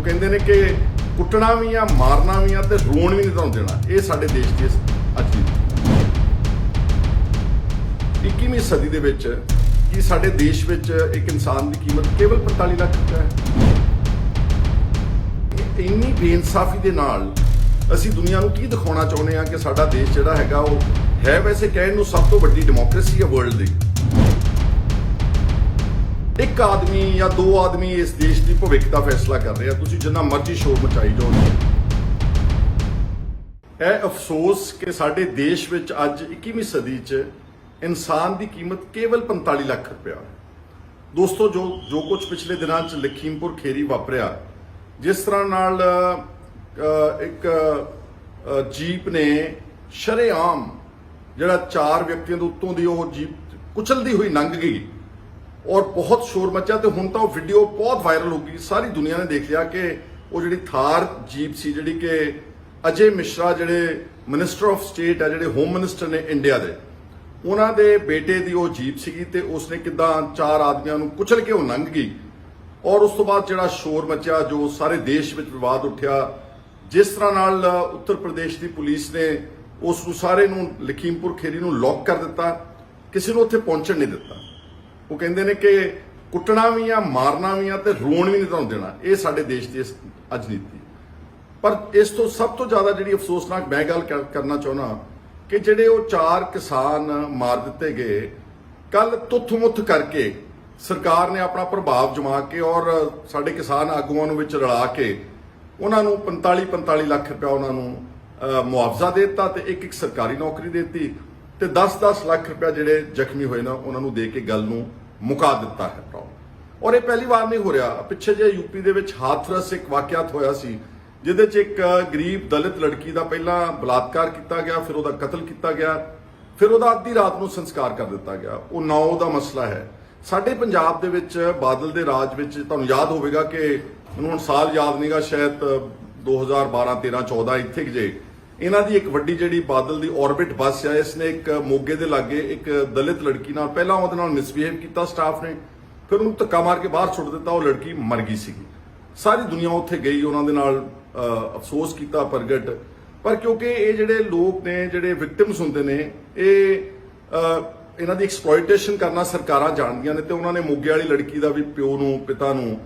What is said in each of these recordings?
ਉਹ ਕਹਿੰਦੇ ਨੇ ਕਿ ਕੁੱਟਣਾ ਵੀ ਆ, ਮਾਰਨਾ ਵੀ ਆ ਤੇ ਰੋਣ ਵੀ ਨਹੀਂ ਤੁਹਾਨੂੰ ਦੇਣਾ। ਇਹ ਸਾਡੇ ਦੇਸ਼ ਦੀ ਅੱਜ ਦੀ 21ਵੀਂ ਸਦੀ ਦੇ ਵਿੱਚ ਕਿ ਸਾਡੇ ਦੇਸ਼ ਵਿੱਚ ਇੱਕ ਇਨਸਾਨ ਦੀ ਕੀਮਤ ਕੇਵਲ 45 ਲੱਖ ਰੁਪਏ ਹੈ। ਇੰਨੀ ਬੇਇਨਸਾਫੀ ਦੇ ਨਾਲ ਅਸੀਂ ਦੁਨੀਆ ਨੂੰ ਕੀ ਦਿਖਾਉਣਾ ਚਾਹੁੰਦੇ ਆ ਕਿ ਸਾਡਾ ਦੇਸ਼ ਜਿਹੜਾ ਹੈਗਾ ਉਹ ਹੈ ਵੈਸੇ ਕਹਿਣ ਨੂੰ ਸਭ ਤੋਂ ਵੱਡੀ ਡੈਮੋਕ੍ਰੇਸੀ ਹੈ ਵਰਲਡ ਦੀ। ਇੱਕ ਆਦਮੀ ਜਾਂ ਦੋ ਆਦਮੀ ਇਸ ਦੇਸ਼ ਦੀ ਭਵਿੱਖ ਦਾ ਫੈਸਲਾ ਕਰ ਰਹੇ ਆ। ਤੁਸੀਂ ਜਿੰਨਾ ਮਰਜ਼ੀ ਸ਼ੋਰ ਮਚਾਈ ਜਾਓ। ਇਹ ਅਫਸੋਸ ਕਿ ਸਾਡੇ ਦੇਸ਼ ਵਿੱਚ ਅੱਜ 21ਵੀਂ ਸਦੀ 'ਚ ਇਨਸਾਨ ਦੀ ਕੀਮਤ ਕੇਵਲ 45 ਲੱਖ ਰੁਪਇਆ। ਦੋਸਤੋ, ਜੋ ਕੁਝ ਪਿਛਲੇ ਦਿਨਾਂ 'ਚ ਲਖੀਮਪੁਰ ਖੇਰੀ ਵਾਪਰਿਆ, ਜਿਸ ਤਰ੍ਹਾਂ ਨਾਲ ਇੱਕ ਜੀਪ ਨੇ ਸ਼ਰੇਆਮ ਜਿਹੜਾ 4 ਵਿਅਕਤੀਆਂ ਦੇ ਉੱਤੋਂ ਦੀ ਉਹ ਜੀਪ ਕੁਚਲਦੀ ਹੋਈ ਲੰਘ ਗਈ ਔਰ ਬਹੁਤ ਸ਼ੋਰ ਮਚਿਆ ਤੇ ਹੁਣ ਤਾਂ ਉਹ ਵੀਡੀਓ ਬਹੁਤ ਵਾਇਰਲ ਹੋ ਗਈ। ਸਾਰੀ ਦੁਨੀਆ ਨੇ ਦੇਖ ਲਿਆ ਕਿ ਉਹ ਜਿਹੜੀ ਥਾਰ ਜੀਪ ਸੀ, ਜਿਹੜੀ ਕਿ ਅਜੇ ਮਿਸ਼ਰਾ ਜਿਹੜੇ ਮਿਨਿਸਟਰ ਆਫ ਸਟੇਟ ਆ, ਜਿਹੜੇ ਹੋਮ ਮਿਨਿਸਟਰ ਨੇ ਇੰਡੀਆ ਦੇ, ਉਹਨਾਂ ਦੇ ਬੇਟੇ ਦੀ ਉਹ ਜੀਪ ਸੀਗੀ ਤੇ ਉਸਨੇ ਕਿੱਦਾਂ 4 ਆਦਮੀਆਂ ਨੂੰ ਕੁਚਲ ਕੇ ਉਹ ਲੰਘ ਗਈ। ਔਰ ਉਸ ਤੋਂ ਬਾਅਦ ਜਿਹੜਾ ਸ਼ੋਰ ਮਚਿਆ, ਜੋ ਸਾਰੇ ਦੇਸ਼ ਵਿੱਚ ਵਿਵਾਦ ਉੱਠਿਆ, ਜਿਸ ਤਰ੍ਹਾਂ ਨਾਲ ਉੱਤਰ ਪ੍ਰਦੇਸ਼ ਦੀ ਪੁਲਿਸ ਨੇ ਉਸ ਨੂੰ ਸਾਰੇ ਨੂੰ ਲਖੀਮਪੁਰ ਖੇਰੀ ਨੂੰ ਲੌਕ ਕਰ ਦਿੱਤਾ, ਕਿਸੇ ਨੂੰ ਉੱਥੇ ਪਹੁੰਚਣ ਨਹੀਂ ਦਿੱਤਾ। ਉਹ ਕਹਿੰਦੇ ਨੇ ਕਿ ਕੁੱਟਣਾ ਵੀ ਆ, ਮਾਰਨਾ ਵੀ ਆ ਤੇ ਰੋਣ ਵੀ ਨਹੀਂ ਤੁਹਾਨੂੰ ਦੇਣਾ। ਇਹ ਸਾਡੇ ਦੇਸ਼ ਦੀ ਅੱਜ ਨੀਤੀ। ਪਰ ਇਸ ਤੋਂ ਸਭ ਤੋਂ ਜ਼ਿਆਦਾ ਜਿਹੜੀ ਅਫਸੋਸਨਾਕ ਮੈਂ ਗੱਲ ਕਰਨਾ ਚਾਹੁੰਦਾ ਕਿ ਜਿਹੜੇ ਉਹ 4 ਕਿਸਾਨ ਮਾਰ ਦਿੱਤੇ ਗਏ, ਕੱਲ ਤੁੱਥ-ਮੁੱਥ ਕਰਕੇ ਸਰਕਾਰ ਨੇ ਆਪਣਾ ਪ੍ਰਭਾਵ ਜਮਾ ਕੇ ਔਰ ਸਾਡੇ ਕਿਸਾਨ ਆਗੂਆਂ ਨੂੰ ਵਿੱਚ ਰਲਾ ਕੇ ਉਹਨਾਂ ਨੂੰ 45 ਲੱਖ ਰੁਪਇਆ ਉਹਨਾਂ ਨੂੰ ਮੁਆਵਜ਼ਾ ਦੇ ਦਿੱਤਾ ਤੇ ਇੱਕ ਸਰਕਾਰੀ ਨੌਕਰੀ ਦੇ ਦਿੱਤੀ ਤੇ 10 ਲੱਖ ਰੁਪਇਆ ਜਿਹੜੇ ਜ਼ਖਮੀ ਹੋਏ ਨਾ ਉਹਨਾਂ ਨੂੰ ਦੇ ਕੇ ਗੱਲ ਨੂੰ ਮੁਕਾ ਦਿੱਤਾ ਹੈ। ਔਰ ਇਹ ਪਹਿਲੀ ਵਾਰ ਨਹੀਂ ਹੋ ਰਿਹਾ। ਪਿੱਛੇ ਜੇ ਯੂਪੀ ਦੇ ਵਿੱਚ ਹਾਥਰਸ ਇੱਕ ਵਾਕਿਆਤ ਹੋਇਆ ਸੀ, ਜਿਹਦੇ 'ਚ ਇੱਕ ਗਰੀਬ ਦਲਿਤ ਲੜਕੀ ਦਾ ਪਹਿਲਾਂ ਬਲਾਤਕਾਰ ਕੀਤਾ ਗਿਆ, ਫਿਰ ਉਹਦਾ ਕਤਲ ਕੀਤਾ ਗਿਆ, ਫਿਰ ਉਹਦਾ ਅੱਧੀ ਰਾਤ ਨੂੰ ਸੰਸਕਾਰ ਕਰ ਦਿੱਤਾ ਗਿਆ। ਉਹ 9 ਦਾ ਮਸਲਾ ਹੈ। ਸਾਡੇ ਪੰਜਾਬ ਦੇ ਵਿੱਚ ਬਾਦਲ ਦੇ ਰਾਜ ਵਿੱਚ ਤੁਹਾਨੂੰ ਯਾਦ ਹੋਵੇਗਾ ਕਿ ਮੈਨੂੰ ਹੁਣ ਸਾਲ ਯਾਦ ਨਹੀਂਗਾ, ਸ਼ਾਇਦ 2012, 13, 14 ਇੱਥੇ ਜੇ ਇਹਨਾਂ ਦੀ ਇੱਕ ਵੱਡੀ ਜਿਹੜੀ ਬਾਦਲ ਦੀ ਔਰਬਿਟ ਬੱਸ ਆ, ਇਸਨੇ ਇੱਕ ਮੋਗੇ ਦੇ ਲਾਗੇ ਇੱਕ ਦਲਿਤ ਲੜਕੀ ਨਾਲ ਪਹਿਲਾਂ ਉਹਦੇ ਨਾਲ ਮਿਸਬਿਹੇਵ ਕੀਤਾ ਸਟਾਫ ਨੇ, ਫਿਰ ਉਹਨੂੰ ਧੱਕਾ ਮਾਰ ਕੇ ਬਾਹਰ ਸੁੱਟ ਦਿੱਤਾ। ਉਹ ਲੜਕੀ ਮਰ ਗਈ ਸੀਗੀ। ਸਾਰੀ ਦੁਨੀਆ ਉੱਥੇ ਗਈ, ਉਹਨਾਂ ਦੇ ਨਾਲ ਅਫਸੋਸ ਕੀਤਾ ਪ੍ਰਗਟ। ਪਰ ਕਿਉਂਕਿ ਇਹ ਜਿਹੜੇ ਲੋਕ ਨੇ, ਜਿਹੜੇ ਵਿਕਟਿਮਸ ਹੁੰਦੇ ਨੇ, ਇਹਨਾਂ ਦੀ ਐਕਸਪਲੋਇਟੇਸ਼ਨ ਕਰਨਾ ਸਰਕਾਰਾਂ ਜਾਣਦੀਆਂ ਨੇ ਤੇ ਉਹਨਾਂ ਨੇ ਮੋਗੇ ਵਾਲੀ ਲੜਕੀ ਦਾ ਵੀ ਪਿਓ ਨੂੰ, ਪਿਤਾ ਨੂੰ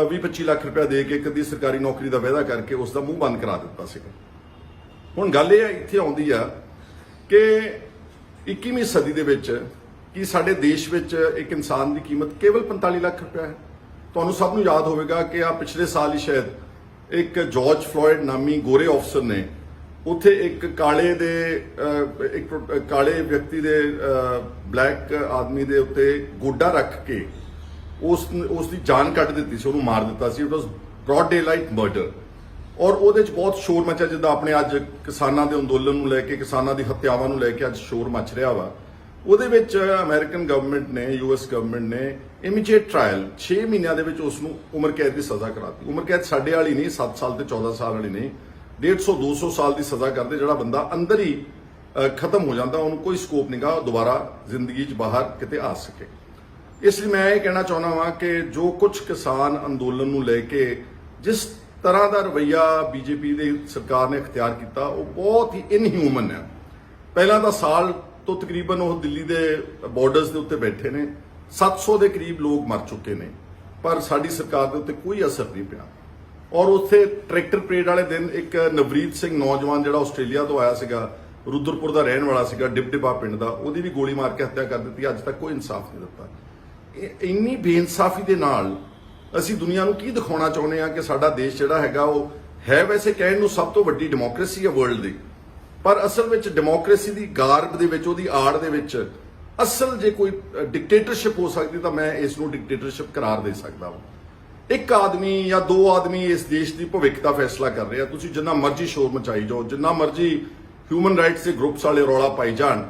20-25 ਲੱਖ ਰੁਪਇਆ ਦੇ ਕੇ ਇੱਕ ਅੱਧੀ ਸਰਕਾਰੀ ਨੌਕਰੀ ਦਾ ਵਾਅਦਾ ਕਰਕੇ ਉਸ ਦਾ ਮੂੰਹ ਬੰਦ ਕਰਾ ਦਿੱਤਾ ਸੀਗਾ। ਹੁਣ ਗੱਲ ਇਹ ਇੱਥੇ ਆਉਂਦੀ ਆ ਕਿ 21ਵੀਂ ਸਦੀ ਦੇ ਵਿੱਚ ਕਿ ਸਾਡੇ ਦੇਸ਼ ਵਿੱਚ ਇੱਕ ਇਨਸਾਨ ਦੀ ਕੀਮਤ ਕੇਵਲ 45 ਲੱਖ ਰੁਪਇਆ ਹੈ। ਤੁਹਾਨੂੰ ਸਭ ਨੂੰ ਯਾਦ ਹੋਵੇਗਾ ਕਿ ਆ ਪਿਛਲੇ ਸਾਲ ਹੀ ਸ਼ਾਇਦ ਇੱਕ ਜਾਰਜ ਫਲੋਇਡ ਨਾਮੀ ਗੋਰੇ ਅਫਸਰ ਨੇ ਉੱਥੇ ਇੱਕ ਕਾਲੇ ਵਿਅਕਤੀ ਦੇ ਬਲੈਕ ਆਦਮੀ ਦੇ ਉੱਤੇ ਗੋਡਾ ਰੱਖ ਕੇ ਉਸ ਦੀ ਜਾਨ ਕੱਢ ਦਿੱਤੀ ਸੀ, ਉਹਨੂੰ ਮਾਰ ਦਿੱਤਾ ਸੀ। It was broad daylight murder. ਔਰ ਉਹਦੇ 'ਚ ਬਹੁਤ ਸ਼ੋਰ ਮਚਿਆ, ਜਿੱਦਾਂ ਆਪਣੇ ਅੱਜ ਕਿਸਾਨਾਂ ਦੇ ਅੰਦੋਲਨ ਨੂੰ ਲੈ ਕੇ, ਕਿਸਾਨਾਂ ਦੀ ਹੱਤਿਆਵਾਂ ਨੂੰ ਲੈ ਕੇ ਅੱਜ ਸ਼ੋਰ ਮਚ ਰਿਹਾ ਵਾ। ਉਹਦੇ ਵਿੱਚ ਅਮਰੀਕਨ ਗਵਰਨਮੈਂਟ ਨੇ, US ਗਵਰਨਮੈਂਟ ਨੇ ਇਮੀਡੀਏਟ ਟ੍ਰਾਇਲ 6 ਮਹੀਨਿਆਂ ਦੇ ਵਿੱਚ ਉਸ ਨੂੰ ਉਮਰ ਕੈਦ ਦੀ ਸਜ਼ਾ ਕਰਾਤੀ। ਉਮਰ ਕੈਦ ਸਾਡੇ ਵਾਲੀ ਨਹੀਂ, 7 ਸਾਲ ਤੇ 14 ਸਾਲ ਵਾਲੀ ਨਹੀਂ, 150-200 ਸਾਲ ਦੀ ਸਜ਼ਾ ਕਰਦੇ। ਜਿਹੜਾ ਬੰਦਾ ਅੰਦਰ ਹੀ ਖਤਮ ਹੋ ਜਾਂਦਾ, ਉਹਨੂੰ ਕੋਈ ਸਕੋਪ ਨਹੀਂਗਾ ਦੁਬਾਰਾ ਜ਼ਿੰਦਗੀ 'ਚ ਬਾਹਰ ਕਿਤੇ ਆ ਸਕੇ। ਇਸ ਲਈ ਮੈਂ ਇਹ ਕਹਿਣਾ ਚਾਹੁੰਦਾ ਵਾਂ ਕਿ ਜੋ ਕੁਝ ਕਿਸਾਨ ਅੰਦੋਲਨ ਨੂੰ ਲੈ ਕੇ ਜਿਸ ਤਰ੍ਹਾਂ ਦਾ ਰਵੱਈਆ BJP ਦੀ ਸਰਕਾਰ ਨੇ ਅਖਤਿਆਰ ਕੀਤਾ, ਉਹ ਬਹੁਤ ਹੀ ਇਨਹਿਊਮਨ ਹੈ। ਪਹਿਲਾਂ ਤਾਂ ਸਾਲ ਤੋਂ ਤਕਰੀਬਨ ਉਹ ਦਿੱਲੀ ਦੇ ਬਾਰਡਰਸ ਦੇ ਉੱਤੇ ਬੈਠੇ ਨੇ, 700 ਦੇ ਕਰੀਬ ਲੋਕ ਮਰ ਚੁੱਕੇ ਨੇ, ਪਰ ਸਾਡੀ ਸਰਕਾਰ ਦੇ ਉੱਤੇ ਕੋਈ ਅਸਰ ਨਹੀਂ ਪਿਆ। ਔਰ ਉੱਥੇ ਟਰੈਕਟਰ ਪਰੇਡ ਵਾਲੇ ਦਿਨ ਇੱਕ ਨਵਰੀਤ ਸਿੰਘ ਨੌਜਵਾਨ ਜਿਹੜਾ ਆਸਟ੍ਰੇਲੀਆ ਤੋਂ ਆਇਆ ਸੀਗਾ, ਰੁਦਰਪੁਰ ਦਾ ਰਹਿਣ ਵਾਲਾ ਸੀਗਾ, ਡਿਬਡਿਬਾ ਪਿੰਡ ਦਾ, ਉਹਦੀ ਵੀ ਗੋਲੀ ਮਾਰ ਕੇ ਹੱਤਿਆ ਕਰ ਦਿੱਤੀ। ਅੱਜ ਤੱਕ ਕੋਈ ਇਨਸਾਫ ਨਹੀਂ ਦਿੱਤਾ। ਇੰਨੀ ਬੇਇਨਸਾਫੀ ਦੇ ਨਾਲ ਅਸੀਂ ਦੁਨੀਆ ਨੂੰ ਕੀ ਦਿਖਾਉਣਾ ਚਾਹੁੰਦੇ ਆ ਕਿ ਸਾਡਾ ਦੇਸ਼ ਜਿਹੜਾ ਹੈਗਾ ਉਹ ਹੈ ਵੈਸੇ ਕਹਿਣ ਨੂੰ ਸਭ ਤੋਂ ਵੱਡੀ ਡੈਮੋਕ੍ਰੇਸੀ ਹੈ ਵਰਲਡ ਦੀ, ਪਰ ਅਸਲ ਵਿੱਚ ਡੈਮੋਕ੍ਰੇਸੀ ਦੀ ਗਾਰਬ ਦੇ ਵਿੱਚ, ਉਹਦੀ ਆੜ ਦੇ ਵਿੱਚ ਅਸਲ ਜੇ ਕੋਈ ਡਿਕਟੇਟਰਸ਼ਿਪ ਹੋ ਸਕਦੀ ਤਾਂ ਮੈਂ ਇਸ ਨੂੰ ਡਿਕਟੇਟਰਸ਼ਿਪ ਕਰਾਰ ਦੇ ਸਕਦਾ ਹਾਂ। ਇੱਕ ਆਦਮੀ ਜਾਂ ਦੋ ਆਦਮੀ ਇਸ ਦੇਸ਼ ਦੀ ਭਵਿੱਖ ਦਾ ਫੈਸਲਾ ਕਰ ਰਹੇ ਆ। ਤੁਸੀਂ ਜਿੰਨਾ ਮਰਜ਼ੀ ਸ਼ੋਰ ਮਚਾਈ ਜਾਓ, ਜਿੰਨਾ ਮਰਜ਼ੀ ਹਿਊਮਨ ਰਾਈਟਸ ਦੇ ਗਰੁੱਪਸ ਵਾਲੇ ਰੌਲਾ ਪਾਈ ਜਾਣ,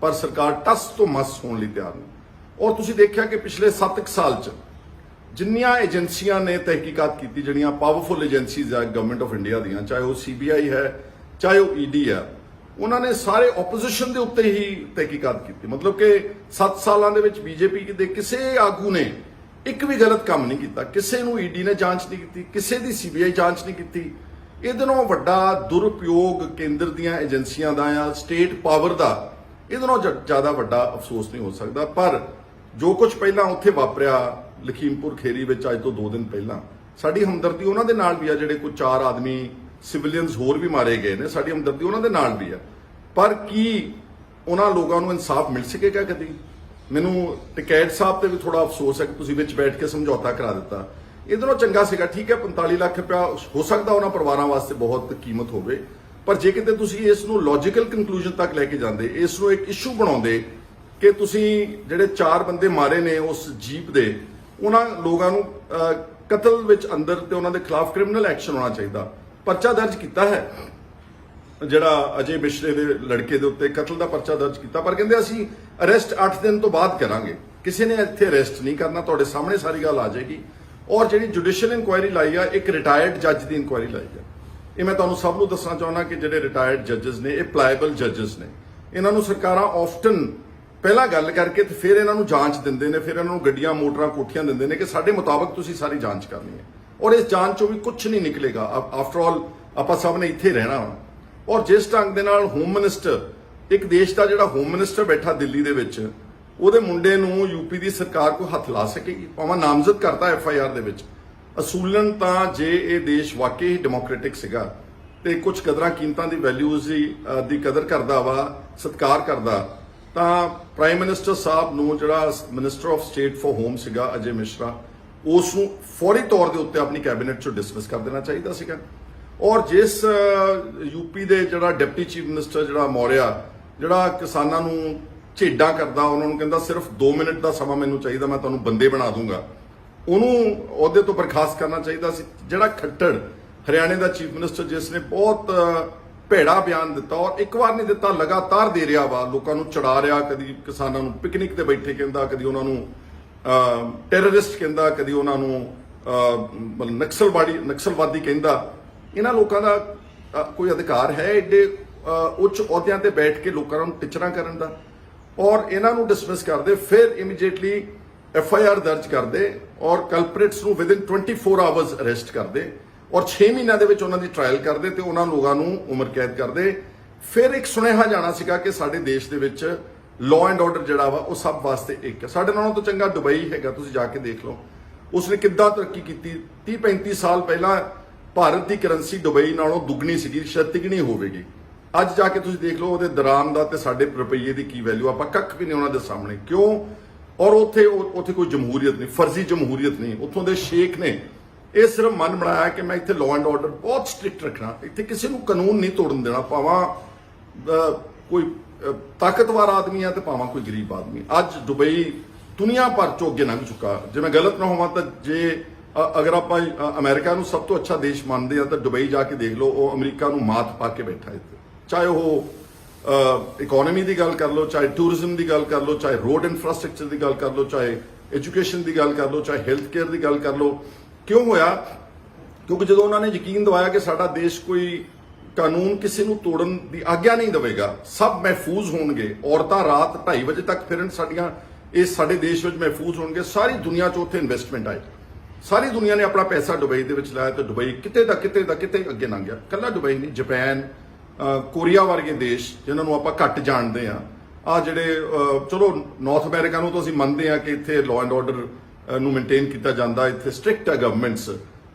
ਪਰ ਸਰਕਾਰ ਟਸ ਤੋਂ ਮਸ ਹੋਣ ਲਈ ਤਿਆਰ ਨਹੀਂ। ਔਰ ਤੁਸੀਂ ਦੇਖਿਆ ਕਿ ਪਿਛਲੇ 7 ਸਾਲ 'ਚ ਜਿੰਨੀਆਂ ਏਜੰਸੀਆਂ ਨੇ ਤਹਿਕੀਕਾਤ ਕੀਤੀ, ਜਿਹੜੀਆਂ ਪਾਵਰਫੁਲ ਏਜੰਸੀਜ਼ ਆ ਗਵਰਨਮੈਂਟ ਆਫ ਇੰਡੀਆ ਦੀਆਂ, ਚਾਹੇ ਉਹ CBI ਹੈ, ਚਾਹੇ ਉਹ ED ਆ, ਉਹਨਾਂ ਨੇ ਸਾਰੇ ਆਪੋਜੀਸ਼ਨ ਦੇ ਉੱਤੇ ਹੀ ਤਹਿਕੀਕਾਤ ਕੀਤੀ। ਮਤਲਬ ਕਿ 7 ਸਾਲਾਂ ਦੇ ਵਿੱਚ BJP ਦੇ ਕਿਸੇ ਆਗੂ ਨੇ ਇੱਕ ਵੀ ਗਲਤ ਕੰਮ ਨਹੀਂ ਕੀਤਾ, ਕਿਸੇ ਨੂੰ ਈਡੀ ਨੇ ਜਾਂਚ ਨਹੀਂ ਕੀਤੀ, ਕਿਸੇ ਦੀ ਸੀਬੀਆਈ ਜਾਂਚ ਨਹੀਂ ਕੀਤੀ। ਇਹਦੇ ਨਾਲੋਂ ਵੱਡਾ ਦੁਰਉਪਯੋਗ ਕੇਂਦਰ ਦੀਆਂ ਏਜੰਸੀਆਂ ਦਾ ਜਾਂ ਸਟੇਟ ਪਾਵਰ ਦਾ ਇਹਦੇ ਨਾਲੋਂ ਜ਼ਿਆਦਾ ਵੱਡਾ ਅਫਸੋਸ ਨਹੀਂ ਹੋ ਸਕਦਾ। ਪਰ ਜੋ ਕੁਝ ਪਹਿਲਾਂ ਉੱਥੇ ਵਾਪਰਿਆ ਲਖੀਮਪੁਰ ਖੇਰੀ ਵਿੱਚ ਅੱਜ ਤੋਂ 2 ਦਿਨ ਪਹਿਲਾਂ, ਸਾਡੀ ਹਮਦਰਦੀ ਉਹਨਾਂ ਦੇ ਨਾਲ ਵੀ ਆ ਜਿਹੜੇ ਕੋਈ 4 ਆਦਮੀ ਸਿਵਿਲੀਅਨਸ ਹੋਰ ਵੀ ਮਾਰੇ ਗਏ ਨੇ, ਸਾਡੀ ਹਮਦਰਦੀ ਉਹਨਾਂ ਦੇ ਨਾਲ ਵੀ ਆ। ਪਰ ਕੀ ਉਹਨਾਂ ਲੋਕਾਂ ਨੂੰ ਇਨਸਾਫ ਮਿਲ ਸਕੇਗਾ ਕਦੀ? ਮੈਨੂੰ ਟਕੈਤ ਸਾਹਿਬ ਤੇ ਵੀ ਥੋੜਾ ਅਫਸੋਸ ਹੈ ਕਿ ਤੁਸੀਂ ਵਿੱਚ ਬੈਠ ਕੇ ਸਮਝੌਤਾ ਕਰਾ ਦਿੱਤਾ। ਇਹਦੇ ਨਾਲੋਂ ਚੰਗਾ ਸੀਗਾ, ਠੀਕ ਹੈ 45 ਲੱਖ ਰੁਪਇਆ ਹੋ ਸਕਦਾ ਉਹਨਾਂ ਪਰਿਵਾਰਾਂ ਵਾਸਤੇ ਬਹੁਤ ਕੀਮਤ ਹੋਵੇ, ਪਰ ਜੇ ਕਿਤੇ ਤੁਸੀਂ ਇਸ ਨੂੰ ਲੌਜੀਕਲ ਕੰਕਲੂਜਨ ਤੱਕ ਲੈ ਕੇ ਜਾਂਦੇ, ਇਸ ਨੂੰ ਇੱਕ ਇਸ਼ੂ ਬਣਾਉਂਦੇ ਕਿ ਤੁਸੀਂ ਜਿਹੜੇ 4 ਬੰਦੇ ਮਾਰੇ ਨੇ ਉਸ ਜੀਪ ਦੇ, ਉਹਨਾਂ ਲੋਕਾਂ ਨੂੰ ਕਤਲ ਵਿੱਚ ਅੰਦਰ ਤੇ ਉਹਨਾਂ ਦੇ ਖਿਲਾਫ ਕ੍ਰਿਮੀਨਲ ਐਕਸ਼ਨ ਹੋਣਾ ਚਾਹੀਦਾ। ਪਰਚਾ ਦਰਜ ਕੀਤਾ ਹੈ ਜਿਹੜਾ ਅਜੇ ਮਿਸ਼ਰੇ ਦੇ ਲੜਕੇ ਦੇ ਉੱਤੇ ਕਤਲ ਦਾ ਪਰਚਾ ਦਰਜ ਕੀਤਾ, ਪਰ ਕਹਿੰਦੇ ਅਸੀਂ ਅਰੈਸਟ 8 ਦਿਨ ਤੋਂ ਬਾਅਦ ਕਰਾਂਗੇ। ਕਿਸੇ ਨੇ ਇੱਥੇ ਅਰੈਸਟ ਨਹੀਂ ਕਰਨਾ, ਤੁਹਾਡੇ ਸਾਹਮਣੇ ਸਾਰੀ ਗੱਲ ਆ ਜਾਏਗੀ। ਔਰ ਜਿਹੜੀ ਜੁਡੀਸ਼ੀਅਲ ਇਨਕੁਆਇਰੀ ਲਾਈ ਆ, ਇੱਕ ਰਿਟਾਇਰਡ ਜੱਜ ਦੀ ਇਨਕੁਆਇਰੀ ਲਾਈ ਆ। ਇਹ ਮੈਂ ਤੁਹਾਨੂੰ ਸਭ ਨੂੰ ਦੱਸਣਾ ਚਾਹੁੰਦਾ ਕਿ ਜਿਹੜੇ ਰਿਟਾਇਰਡ ਜੱਜਸ ਨੇ ਇਹ ਪਲਾਏਬਲ ਜੱਜਸ ਨੇ। ਇਹਨਾਂ ਨੂੰ ਸਰਕਾਰਾਂ ਆਫਟਨ ਪਹਿਲਾਂ ਗੱਲ ਕਰਕੇ ਤੇ ਫਿਰ ਇਹਨਾਂ ਨੂੰ ਜਾਂਚ ਦਿੰਦੇ ਨੇ, ਫਿਰ ਇਹਨਾਂ ਨੂੰ ਗੱਡੀਆਂ ਮੋਟਰਾਂ ਕੋਠੀਆਂ ਦਿੰਦੇ ਨੇ ਕਿ ਸਾਡੇ ਮੁਤਾਬਕ ਤੁਸੀਂ ਸਾਰੀ ਜਾਂਚ ਕਰਨੀ ਹੈ। ਔਰ ਇਸ ਜਾਂਚ ਚੋਂ ਵੀ ਕੁਝ ਨਹੀਂ ਨਿਕਲੇਗਾ। ਆਫਟਰ ਆਲ ਆਪਾਂ ਸਭ ਨੇ ਇੱਥੇ ਰਹਿਣਾ ਵਾ। ਔਰ ਜਿਸ ਢੰਗ ਦੇ ਨਾਲ ਹੋਮ ਮਿਨਿਸਟਰ, ਇੱਕ ਦੇਸ਼ ਦਾ ਜਿਹੜਾ ਹੋਮ ਮਿਨਿਸਟਰ ਬੈਠਾ ਦਿੱਲੀ ਦੇ ਵਿੱਚ, ਉਹਦੇ ਮੁੰਡੇ ਨੂੰ ਯੂਪੀ ਦੀ ਸਰਕਾਰ ਕੋਈ ਹੱਥ ਲਾ ਸਕੇਗੀ? ਭਾਵੇਂ ਨਾਮਜ਼ਦ ਕਰਤਾ FIR ਦੇ ਵਿੱਚ। ਅਸੂਲਨ ਤਾਂ ਜੇ ਇਹ ਦੇਸ਼ ਵਾਕਈ ਡੈਮੋਕ੍ਰੈਟਿਕ ਸੀਗਾ ਤੇ ਕੁਝ ਕਦਰਾਂ ਕੀਮਤਾਂ ਦੀ ਵੈਲਿਊਜ਼ ਦੀ ਕਦਰ ਕਰਦਾ ਵਾ, ਸਤਿਕਾਰ ਕਰਦਾ, ਤਾਂ ਪ੍ਰਾਈਮ ਮਿਨਿਸਟਰ ਸਾਹਿਬ ਨੂੰ ਜਿਹੜਾ minister of state for home ਸੀਗਾ ਅਜੇ ਮਿਸ਼ਰਾ, ਉਸ ਨੂੰ ਫੌਰੀ ਤੌਰ ਦੇ ਉੱਤੇ ਆਪਣੀ ਕੈਬਨਿਟ ਚੋਂ ਡਿਸਮਿਸ ਕਰ ਦੇਣਾ ਚਾਹੀਦਾ ਸੀਗਾ। ਔਰ ਜਿਸ ਯੂਪੀ ਦੇ ਜਿਹੜਾ ਡਿਪਟੀ ਚੀਫ ਮਿਨਿਸਟਰ ਜਿਹੜਾ ਮੌਰਿਆ, ਜਿਹੜਾ ਕਿਸਾਨਾਂ ਨੂੰ ਝੇਡਾਂ ਕਰਦਾ, ਉਹਨਾਂ ਨੂੰ ਕਹਿੰਦਾ ਸਿਰਫ 2 ਮਿੰਟ ਦਾ ਸਮਾਂ ਮੈਨੂੰ ਚਾਹੀਦਾ, ਮੈਂ ਤੁਹਾਨੂੰ ਬੰਦੇ ਬਣਾ ਦੂੰਗਾ, ਉਹਨੂੰ ਅਹੁਦੇ ਤੋਂ ਬਰਖਾਸਤ ਕਰਨਾ ਚਾਹੀਦਾ ਸੀ। ਜਿਹੜਾ ਖੱਟੜ ਹਰਿਆਣੇ ਦਾ ਚੀਫ ਮਿਨਿਸਟਰ, ਜਿਸ ਨੇ ਬਹੁਤ ਭੇੜਾ ਬਿਆਨ ਦਿੱਤਾ ਔਰ ਇੱਕ ਵਾਰ ਨਹੀਂ ਦਿੱਤਾ, ਲਗਾਤਾਰ ਦੇ ਰਿਹਾ ਵਾ, ਲੋਕਾਂ ਨੂੰ ਚੜਾ ਰਿਹਾ, ਕਦੀ ਕਿਸਾਨਾਂ ਨੂੰ ਪਿਕਨਿਕ ਤੇ ਬੈਠੇ ਕਹਿੰਦਾ, ਕਦੀ ਉਹਨਾਂ ਨੂੰ ਟੈਰਰਿਸਟ ਕਹਿੰਦਾ, ਕਦੀ ਉਹਨਾਂ ਨੂੰ ਨਕਸਲਵਾਦੀ ਕਹਿੰਦਾ। ਇਹਨਾਂ ਲੋਕਾਂ ਦਾ ਕੋਈ ਅਧਿਕਾਰ ਹੈ ਏਡੇ ਉੱਚ ਅਹੁਦਿਆਂ ਤੇ ਬੈਠ ਕੇ ਲੋਕਾਂ ਨੂੰ ਟਿਚਰਾਂ ਕਰਨ ਦਾ? ਔਰ ਇਹਨਾਂ ਨੂੰ ਡਿਸਮਿਸ ਕਰਦੇ, ਫਿਰ ਇਮੀਡੀਏਟਲੀ FIR ਦਰਜ ਕਰਦੇ ਔਰ ਕਲਪ੍ਰਿਟਸ ਨੂੰ ਵਿਦਿਨ 24 ਆਵਰਸ ਅਰੈਸਟ ਕਰਦੇ ਔਰ 6 ਮਹੀਨਿਆਂ ਦੇ ਵਿੱਚ ਉਹਨਾਂ ਦੀ ਟ੍ਰਾਇਲ ਕਰਦੇ ਤੇ ਉਹਨਾਂ ਲੋਕਾਂ ਨੂੰ ਉਮਰ ਕੈਦ ਕਰਦੇ। ਫਿਰ ਇੱਕ ਸੁਨੇਹਾ ਜਾਣਾ ਸੀਗਾ ਕਿ ਸਾਡੇ ਦੇਸ਼ ਦੇ ਵਿੱਚ ਲਾਅ ਐਂਡ ਆਰਡਰ ਜਿਹੜਾ ਵਾ ਉਹ ਸਭ ਵਾਸਤੇ ਇੱਕ ਹੈ। ਸਾਡੇ ਨਾਲੋਂ ਤਾਂ ਚੰਗਾ ਦੁਬਈ ਹੈਗਾ, ਤੁਸੀਂ ਜਾ ਕੇ ਦੇਖ ਲਓ ਉਸਨੇ ਕਿੱਦਾਂ ਤਰੱਕੀ ਕੀਤੀ। 30-35 ਸਾਲ ਪਹਿਲਾਂ ਭਾਰਤ ਦੀ ਕਰੰਸੀ ਦੁਬਈ ਨਾਲੋਂ ਦੁੱਗਣੀ ਸੀਗੀ, ਸ਼ਾਇਦ ਤਿਗਣੀ ਹੋਵੇਗੀ। ਅੱਜ ਜਾ ਕੇ ਤੁਸੀਂ ਦੇਖ ਲਓ ਉਹਦੇ ਦਰਾਮ ਦਾ ਤੇ ਸਾਡੇ ਰੁਪਈਏ ਦੀ ਕੀ ਵੈਲਿਊ, ਆਪਾਂ ਕੱਖ ਵੀ ਨਹੀਂ ਉਹਨਾਂ ਦੇ ਸਾਹਮਣੇ। ਕਿਉਂ? ਔਰ ਉੱਥੇ ਕੋਈ ਜਮਹੂਰੀਅਤ ਨਹੀਂ, ਫਰਜ਼ੀ ਜਮਹੂਰੀਅਤ ਨਹੀਂ। ਉੱਥੋਂ ਦੇ ਸ਼ੇਖ ਨੇ ਇਹ ਸਿਰਫ ਮਨ ਬਣਾਇਆ ਕਿ ਮੈਂ ਇੱਥੇ ਲਾਅ ਐਂਡ ਆਰਡਰ ਬਹੁਤ ਸਟ੍ਰਿਕਟ ਰੱਖਣਾ, ਇੱਥੇ ਕਿਸੇ ਨੂੰ ਕਾਨੂੰਨ ਨਹੀਂ ਤੋੜਨ ਦੇਣਾ, ਭਾਵੇਂ ਕੋਈ ਤਾਕਤਵਰ ਆਦਮੀ ਆ ਤੇ ਭਾਵੇਂ ਕੋਈ ਗਰੀਬ ਆਦਮੀ। ਅੱਜ ਦੁਬਈ ਦੁਨੀਆ ਭਰ ਚੋਂ ਅੱਗੇ ਲੰਘ ਚੁੱਕਾ। ਜੇ ਮੈਂ ਗਲਤ ਨਾ ਹੋਵਾਂ ਤਾਂ ਜੇ ਅਗਰ ਆਪਾਂ ਅਮਰੀਕਾ ਨੂੰ ਸਭ ਤੋਂ ਅੱਛਾ ਦੇਸ਼ ਮੰਨਦੇ ਆ ਤਾਂ ਦੁਬਈ ਜਾ ਕੇ ਦੇਖ ਲਓ, ਉਹ ਅਮਰੀਕਾ ਨੂੰ ਮਾਤ ਪਾ ਕੇ ਬੈਠਾ ਇੱਥੇ। ਚਾਹੇ ਉਹ ਇਕਨੋਮੀ ਦੀ ਗੱਲ ਕਰ ਲਓ, ਚਾਹੇ ਟੂਰਿਜ਼ਮ ਦੀ ਗੱਲ ਕਰ ਲਓ, ਚਾਹੇ ਰੋਡ ਇਨਫਰਾਸਟ੍ਰਕਚਰ ਦੀ ਗੱਲ ਕਰ ਲਓ, ਚਾਹੇ ਐਜੂਕੇਸ਼ਨ ਦੀ ਗੱਲ ਕਰ ਲਓ, ਚਾਹੇ ਹੈਲਥ ਕੇਅਰ ਦੀ ਗੱਲ ਕਰ ਲਓ। ਕਿਉਂ ਹੋਇਆ? ਕਿਉਂਕਿ ਜਦੋਂ ਉਹਨਾਂ ਨੇ ਯਕੀਨ ਦਿਵਾਇਆ ਕਿ ਸਾਡਾ ਦੇਸ਼ ਕੋਈ ਕਾਨੂੰਨ ਕਿਸੇ ਨੂੰ ਤੋੜਨ ਦੀ ਆਗਿਆ ਨਹੀਂ ਦੇਵੇਗਾ, ਸਭ ਮਹਿਫੂਜ਼ ਹੋਣਗੇ, ਔਰਤਾਂ ਰਾਤ 2:30 ਵਜੇ ਤੱਕ ਫਿਰਨ ਸਾਡੀਆਂ ਇਸ ਸਾਡੇ ਦੇਸ਼ ਵਿੱਚ ਮਹਿਫੂਜ਼ ਹੋਣਗੇ, ਸਾਰੀ ਦੁਨੀਆ 'ਚ ਉੱਥੇ ਇਨਵੈਸਟਮੈਂਟ ਆਏ। ਸਾਰੀ ਦੁਨੀਆ ਨੇ ਆਪਣਾ ਪੈਸਾ ਦੁਬਈ ਦੇ ਵਿੱਚ ਲਾਇਆ ਤੇ ਦੁਬਈ ਕਿਤੇ ਅੱਗੇ ਲੰਘ ਗਿਆ। ਕੱਲਾ ਦੁਬਈ ਨਹੀਂ, ਜਾਪਾਨ, ਕੋਰੀਆ ਵਰਗੇ ਦੇਸ਼ ਜਿਨ੍ਹਾਂ ਨੂੰ ਆਪਾਂ ਘੱਟ ਜਾਣਦੇ ਆ ਜਿਹੜੇ ਚਲੋ ਨਾਰਥ ਅਮਰੀਕਾ ਨੂੰ ਤਾਂ ਅਸੀਂ ਮੰਨਦੇ ਆ ਕਿ ਇੱਥੇ ਲਾਅ ਐਂਡ ਆਰਡਰ ਨੂੰ ਮੇਨਟੇਨ ਕੀਤਾ ਜਾਂਦਾ, ਇੱਥੇ ਸਟ੍ਰਿਕਟ ਹੈ ਗਵਰਨਮੈਂਟਸ।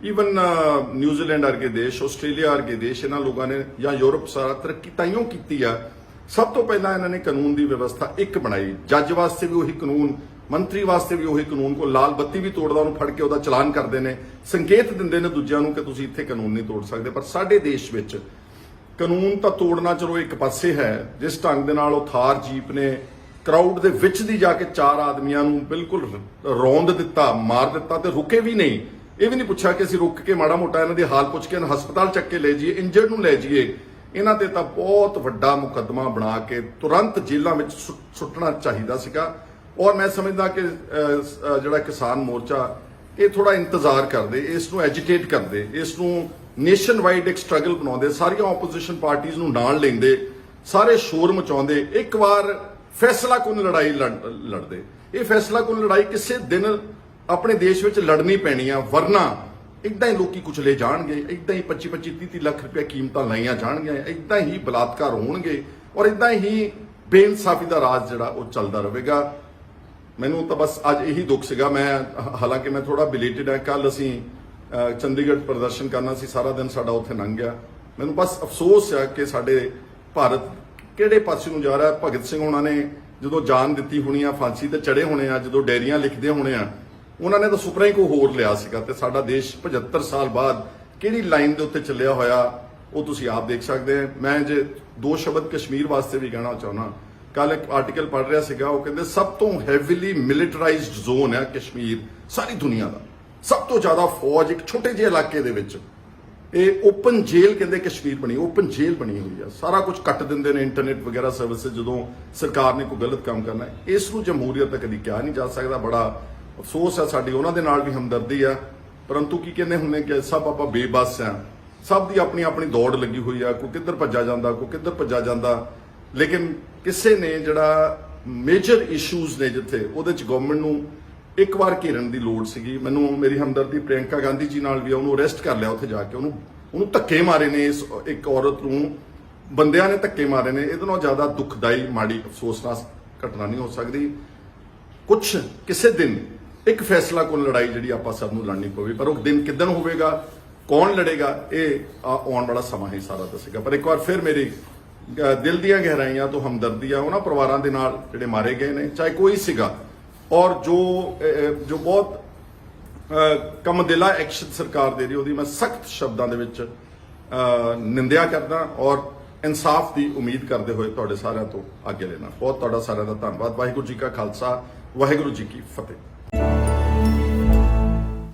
ਈਵਨ ਨਿਊਜ਼ੀਲੈਂਡ ਵਰਗੇ ਦੇਸ਼, ਆਸਟ੍ਰੇਲੀਆ ਵਰਗੇ ਦੇਸ਼, ਇਹਨਾਂ ਲੋਕਾਂ ਨੇ ਜਾਂ ਯੂਰਪ ਸਾਰਾ ਤਰੱਕੀ ਤਾਈਓ ਕੀਤੀ ਆ। ਸਭ ਤੋਂ ਪਹਿਲਾਂ ਇਹਨਾਂ ਨੇ ਕਾਨੂੰਨ ਦੀ ਵਿਵਸਥਾ ਇੱਕ ਬਣਾਈ, ਜੱਜ ਵਾਸਤੇ ਵੀ ਉਹੀ ਕਾਨੂੰਨ, ਮੰਤਰੀ ਵਾਸਤੇ ਵੀ ਉਹੀ ਕਾਨੂੰਨ। ਕੋ ਲਾਲ ਬੱਤੀ ਵੀ ਤੋੜਦਾ ਉਹਨੂੰ ਫੜ ਕੇ ਉਹਦਾ ਚਲਾਨ ਕਰਦੇ ਨੇ, ਸੰਕੇਤ ਦਿੰਦੇ ਨੇ ਦੂਜਿਆਂ ਨੂੰ ਕਿ ਤੁਸੀਂ ਇੱਥੇ ਕਾਨੂੰਨ ਨਹੀਂ ਤੋੜ ਸਕਦੇ। ਪਰ ਸਾਡੇ ਦੇਸ਼ ਵਿੱਚ ਕਾਨੂੰਨ ਤਾਂ ਤੋੜਨਾ ਚਲੋ ਇੱਕ ਪਾਸੇ ਹੈ। ਜਿਸ ਢੰਗ ਦੇ ਨਾਲ ਉਹ ਥਾਰ ਜੀਪ ਨੇ ਕਰਾਊਡ ਦੇ ਵਿੱਚ ਦੀ ਜਾ ਕੇ 4 ਆਦਮੀਆਂ ਨੂੰ ਬਿਲਕੁਲ ਰੌਂਦ ਦਿੱਤਾ, ਮਾਰ ਦਿੱਤਾ ਤੇ ਰੁਕੇ ਵੀ ਨਹੀਂ। ਇਹ ਵੀ ਨਹੀਂ ਪੁੱਛਿਆ ਕਿ ਅਸੀਂ ਰੁਕ ਕੇ ਮਾੜਾ ਮੋਟਾ ਇਹਨਾਂ ਦੀ ਹਾਲ ਪੁੱਛ ਕੇ ਹਸਪਤਾਲ ਚੱਕ ਕੇ ਲੈ ਜਾਈਏ, ਇੰਜਰਡ ਨੂੰ ਲੈ ਜਾਈਏ। ਇਹਨਾਂ ਤੇ ਤਾਂ ਬਹੁਤ ਵੱਡਾ ਮੁਕੱਦਮਾ ਬਣਾ ਕੇ ਤੁਰੰਤ ਜੇਲ੍ਹਾਂ ਵਿੱਚ ਸੁੱਟਣਾ ਚਾਹੀਦਾ ਸੀਗਾ। ਔਰ ਮੈਂ ਸਮਝਦਾ ਕਿ ਜਿਹੜਾ ਕਿਸਾਨ ਮੋਰਚਾ ਇਹ ਥੋੜਾ ਇੰਤਜ਼ਾਰ ਕਰਦੇ, ਇਸ ਨੂੰ ਐਜੀਟੇਟ ਕਰਦੇ, ਇਸ ਨੂੰ ਨੇਸ਼ਨ ਵਾਈਡ ਇੱਕ ਸਟਰਗਲ ਬਣਾਉਂਦੇ, ਸਾਰੀਆਂ ਆਪੋਜੀਸ਼ਨ ਪਾਰਟੀਆਂ ਨੂੰ ਨਾਲ ਲੈਂਦੇ, ਸਾਰੇ ਸ਼ੋਰ ਮਚਾਉਂਦੇ, ਇੱਕ ਵਾਰ ਫੈਸਲਾ ਕੁਨ ਲੜਾਈ ਲੜਦੇ। ਇਹ ਫੈਸਲਾ ਕੁਨ ਲੜਾਈ ਕਿਸੇ ਦਿਨ ਆਪਣੇ ਦੇਸ਼ ਵਿੱਚ ਲੜਨੀ ਪੈਣੀ ਆ, ਵਰਨਾ ਇਦਾਂ ਹੀ ਲੋਕੀ ਕੁਚਲੇ ਜਾਣਗੇ, ਇਦਾਂ ਹੀ 25-25 30 ਲੱਖ ਰੁਪਏ ਕੀਮਤਾਂ ਲਾਈਆਂ ਜਾਣਗੀਆਂ, ਇਦਾਂ ਹੀ ਬਲਾਤਕਾਰ ਹੋਣਗੇ ਔਰ ਇਦਾਂ ਹੀ ਬੇਇਨਸਾਫੀ ਦਾ ਰਾਜ ਜਿਹੜਾ ਉਹ ਚੱਲਦਾ ਰਹੇਗਾ। ਮੈਨੂੰ ਤਾਂ ਬਸ ਅੱਜ ਇਹੀ ਦੁੱਖ ਸੀਗਾ। ਮੈਂ ਹਾਲਾਂਕਿ ਮੈਂ ਥੋੜਾ ਬਿਲੇਟਡ ਹੈ, ਕੱਲ ਅਸੀਂ ਚੰਡੀਗੜ੍ਹ ਪ੍ਰਦਰਸ਼ਨ ਕਰਨਾ ਸੀ, ਸਾਰਾ ਦਿਨ ਸਾਡਾ ਉੱਥੇ ਲੰਘ ਗਿਆ। ਮੈਨੂੰ ਬਸ ਅਫਸੋਸ ਹੈ ਕਿ ਸਾਡੇ ਭਾਰਤ ਕਿਹੜੇ ਪਾਸੇ ਨੂੰ ਜਾ ਰਿਹਾ। ਭਗਤ ਸਿੰਘ ਹੋਣਾ ਨੇ ਜਦੋਂ ਜਾਨ ਦਿੱਤੀ ਹੋਣੀ ਆ, ਫਾਂਸੀ ਤੇ ਚੜੇ ਹੋਣੇ ਆ, ਜਦੋਂ ਡਾਇਰੀਆਂ ਲਿਖਦੇ ਹੋਣੇ ਆ, ਉਹਨਾਂ ਨੇ ਤਾਂ ਸੁਪਨਾ ਹੀ ਕੋਈ ਹੋਰ ਲਿਆ ਸੀਗਾ। ਤੇ ਸਾਡਾ ਦੇਸ਼ 75 ਸਾਲ ਬਾਅਦ ਕਿਹੜੀ ਲਾਈਨ ਦੇ ਉੱਤੇ ਚੱਲਿਆ ਹੋਇਆ ਉਹ ਤੁਸੀਂ ਆਪ ਦੇਖ ਸਕਦੇ ਆ। ਮੈਂ ਜੇ ਦੋ ਸ਼ਬਦ ਕਸ਼ਮੀਰ ਵਾਸਤੇ ਵੀ ਕਹਿਣਾ ਚਾਹੁੰਦਾ। ਕੱਲ ਇੱਕ ਆਰਟੀਕਲ ਪੜ੍ਹ ਰਿਹਾ ਸੀਗਾ, ਉਹ ਕਹਿੰਦੇ ਸਭ ਤੋਂ ਹੈਵੀਲੀ ਮਿਲਟਰਾਈਜ਼ਡ ਜ਼ੋਨ ਹੈ ਕਸ਼ਮੀਰ ਸਾਰੀ ਦੁਨੀਆ ਦਾ, ਸਭ ਤੋਂ ਜ਼ਿਆਦਾ ਫੌਜ ਇੱਕ ਛੋਟੇ ਜਿਹੇ ਇਲਾਕੇ ਦੇ ਵਿੱਚ। ਇਹ ਓਪਨ ਜੇਲ੍ਹ ਕਹਿੰਦੇ ਕਸ਼ਮੀਰ ਬਣੀ, ਓਪਨ ਜੇਲ੍ਹ ਬਣੀ ਹੋਈ ਆ, ਸਾਰਾ ਕੁਝ ਕੱਟ ਦਿੰਦੇ ਨੇ, ਇੰਟਰਨੈਟ ਵਗੈਰਾ ਸਰਵਿਸ ਜਦੋਂ ਸਰਕਾਰ ਨੇ ਕੋਈ ਗਲਤ ਕੰਮ ਕਰਨਾ। ਇਸ ਨੂੰ ਜਮਹੂਰੀਅਤ ਤਾਂ ਕਦੀ ਕਿਹਾ ਨਹੀਂ ਜਾ ਸਕਦਾ। ਬੜਾ ਅਫਸੋਸ ਹੈ, ਸਾਡੀ ਉਹਨਾਂ ਦੇ ਨਾਲ ਵੀ ਹਮਦਰਦੀ ਆ, ਪਰੰਤੂ ਕੀ ਕਹਿੰਦੇ ਹੁੰਦੇ ਕਿ ਸਭ ਆਪਾਂ ਬੇਬਸ ਆ, ਸਭ ਦੀ ਆਪਣੀ ਆਪਣੀ ਦੌੜ ਲੱਗੀ ਹੋਈ ਆ, ਕੋਈ ਕਿੱਧਰ ਭੱਜਾ ਜਾਂਦਾ, ਕੋਈ ਕਿੱਧਰ ਭੱਜਾ ਜਾਂਦਾ। ਲੇਕਿਨ ਕਿਸੇ ਨੇ ਜਿਹੜਾ ਮੇਜਰ ਇਸ਼ੂਜ਼ ਨੇ ਜਿੱਥੇ ਉਹਦੇ ਚ ਗਵਰਨਮੈਂਟ ਨੂੰ ਇੱਕ ਵਾਰ ਘੇਰਨ ਦੀ ਲੋੜ ਸੀਗੀ। ਮੈਨੂੰ ਮੇਰੀ ਹਮਦਰਦੀ ਪ੍ਰਿਯੰਕਾ ਗਾਂਧੀ ਜੀ ਨਾਲ ਵੀ, ਉਹਨੂੰ ਅਰੈਸਟ ਕਰ ਲਿਆ ਉੱਥੇ ਜਾ ਕੇ, ਉਹਨੂੰ ਧੱਕੇ ਮਾਰੇ ਨੇ, ਇਸ ਇੱਕ ਔਰਤ ਨੂੰ ਬੰਦਿਆਂ ਨੇ ਧੱਕੇ ਮਾਰੇ ਨੇ। ਇਹਦੇ ਨਾਲੋਂ ਜ਼ਿਆਦਾ ਦੁਖਦਾਈ, ਮਾੜੀ, ਅਫਸੋਸਨਾਕ ਘਟਨਾ ਨਹੀਂ ਹੋ ਸਕਦੀ। ਕੁਛ ਕਿਸੇ ਦਿਨ ਇੱਕ ਫੈਸਲਾ ਕੋਲ ਲੜਾਈ ਜਿਹੜੀ ਆਪਾਂ ਸਭ ਨੂੰ ਲੜਨੀ ਪਵੇ, ਪਰ ਉਹ ਦਿਨ ਕਿੱਦਣ ਹੋਵੇਗਾ, ਕੌਣ ਲੜੇਗਾ, ਇਹ ਆਉਣ ਵਾਲਾ ਸਮਾਂ ਹੀ ਸਾਰਾ ਦੱਸੇਗਾ। ਪਰ ਇੱਕ ਵਾਰ ਫਿਰ ਮੇਰੀ ਦਿਲ ਦੀਆਂ ਗਹਿਰਾਈਆਂ ਤੋਂ ਹਮਦਰਦੀ ਆ ਉਹਨਾਂ ਪਰਿਵਾਰਾਂ ਦੇ ਨਾਲ ਜਿਹੜੇ ਮਾਰੇ ਗਏ ਨੇ, ਚਾਹੇ ਕੋਈ ਸੀਗਾ, ਔਰ ਜੋ ਬਹੁਤ ਕਮਦਿਲਾ ਐਕਸ਼ਨ ਸਰਕਾਰ ਦੇ ਰਹੀ, ਉਹਦੀ ਮੈਂ ਸਖਤ ਸ਼ਬਦਾਂ ਦੇ ਵਿੱਚ ਨਿੰਦਿਆ ਕਰਦਾ ਔਰ ਇਨਸਾਫ ਦੀ ਉਮੀਦ ਕਰਦੇ ਹੋਏ ਤੁਹਾਡੇ ਸਾਰਿਆਂ ਤੋਂ ਅੱਗੇ ਲੈਣਾ। ਬਹੁਤ ਤੁਹਾਡਾ ਸਾਰਿਆਂ ਦਾ ਧੰਨਵਾਦ। ਵਾਹਿਗੁਰੂ ਜੀ ਕਾ ਖਾਲਸਾ, ਵਾਹਿਗੁਰੂ ਜੀ ਕੀ ਫਤਿਹ।